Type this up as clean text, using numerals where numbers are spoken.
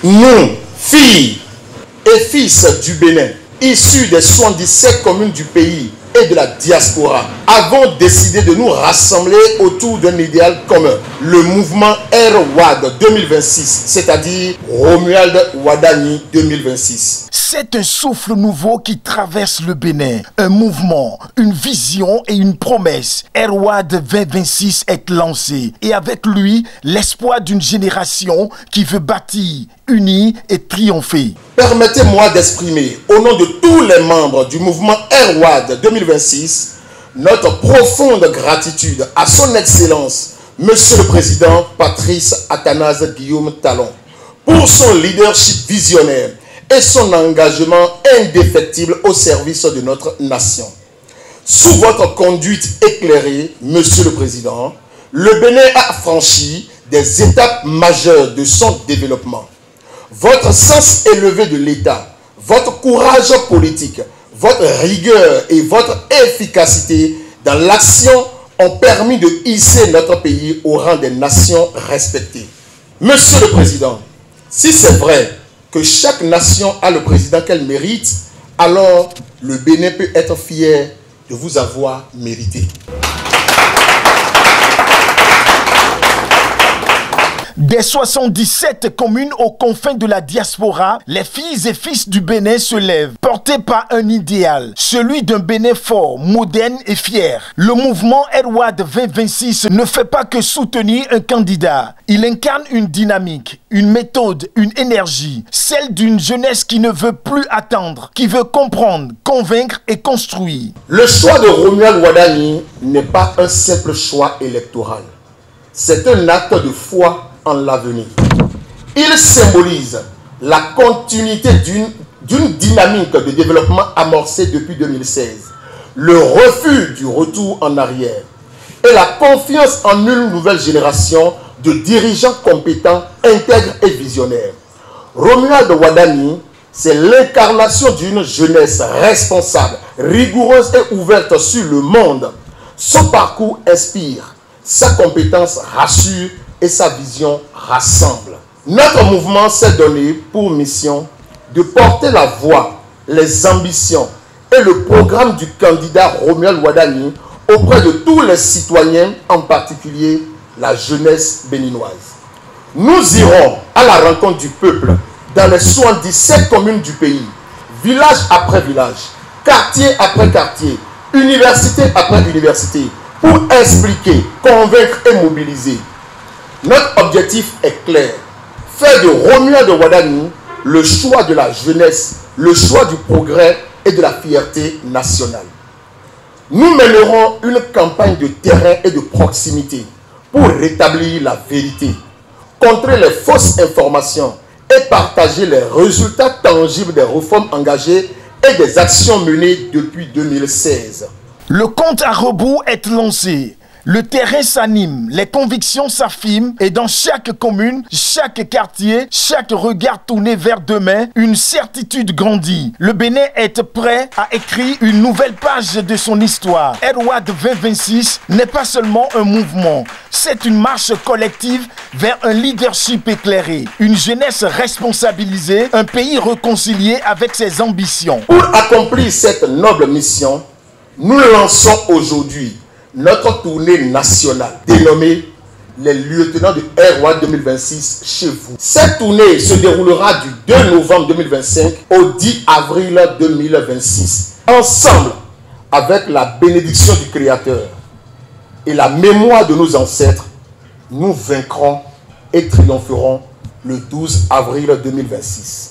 Nous, filles et fils du Bénin, issus des 77 communes du pays et de la diaspora, avons décidé de nous rassembler autour d'un idéal commun, le mouvement RWAD 2026, c'est-à-dire Romuald Wadani 2026. C'est un souffle nouveau qui traverse le Bénin. Un mouvement, une vision et une promesse. RWAD 2026 est lancé. Et avec lui, l'espoir d'une génération qui veut bâtir, unir et triompher. Permettez-moi d'exprimer, au nom de tous les membres du mouvement RWAD 2026, notre profonde gratitude à son Excellence, Monsieur le Président Patrice Athanase Guillaume Talon, pour son leadership visionnaire et son engagement indéfectible au service de notre nation. Sous votre conduite éclairée, Monsieur le Président, le Bénin a franchi des étapes majeures de son développement. Votre sens élevé de l'État, votre courage politique, votre rigueur et votre efficacité dans l'action ont permis de hisser notre pays au rang des nations respectées. Monsieur le Président, si c'est vrai que chaque nation a le président qu'elle mérite, alors le Bénin peut être fier de vous avoir mérité. Des 77 communes aux confins de la diaspora, les filles et fils du Bénin se lèvent, portés par un idéal, celui d'un Bénin fort, moderne et fier. Le mouvement RWAD 2026 ne fait pas que soutenir un candidat. Il incarne une dynamique, une méthode, une énergie, celle d'une jeunesse qui ne veut plus attendre, qui veut comprendre, convaincre et construire. Le choix de Romuald Wadani n'est pas un simple choix électoral. C'est un acte de foi en l'avenir. Il symbolise la continuité d'une dynamique de développement amorcée depuis 2016, le refus du retour en arrière et la confiance en une nouvelle génération de dirigeants compétents, intègres et visionnaires. Romuald Wadani, c'est l'incarnation d'une jeunesse responsable, rigoureuse et ouverte sur le monde. Son parcours inspire, sa compétence rassure et sa vision rassemble. Notre mouvement s'est donné pour mission de porter la voix, les ambitions et le programme du candidat Romuald Wadani auprès de tous les citoyens, en particulier la jeunesse béninoise. Nous irons à la rencontre du peuple dans les 77 communes du pays, village après village, quartier après quartier, université après université, pour expliquer, convaincre et mobiliser. Notre objectif est clair, faire de Romuald Wadani le choix de la jeunesse, le choix du progrès et de la fierté nationale. Nous mènerons une campagne de terrain et de proximité pour rétablir la vérité, contrer les fausses informations et partager les résultats tangibles des réformes engagées et des actions menées depuis 2016. Le compte à rebours est lancé. Le terrain s'anime, les convictions s'affirment et dans chaque commune, chaque quartier, chaque regard tourné vers demain, une certitude grandit. Le Bénin est prêt à écrire une nouvelle page de son histoire. RWAD 2026 n'est pas seulement un mouvement, c'est une marche collective vers un leadership éclairé, une jeunesse responsabilisée, un pays réconcilié avec ses ambitions. Pour accomplir cette noble mission, nous lançons aujourd'hui notre tournée nationale dénommée les lieutenants de RWAD 2026 chez vous. Cette tournée se déroulera du 2 novembre 2025 au 10 avril 2026. Ensemble, avec la bénédiction du Créateur et la mémoire de nos ancêtres, nous vaincrons et triompherons le 12 avril 2026.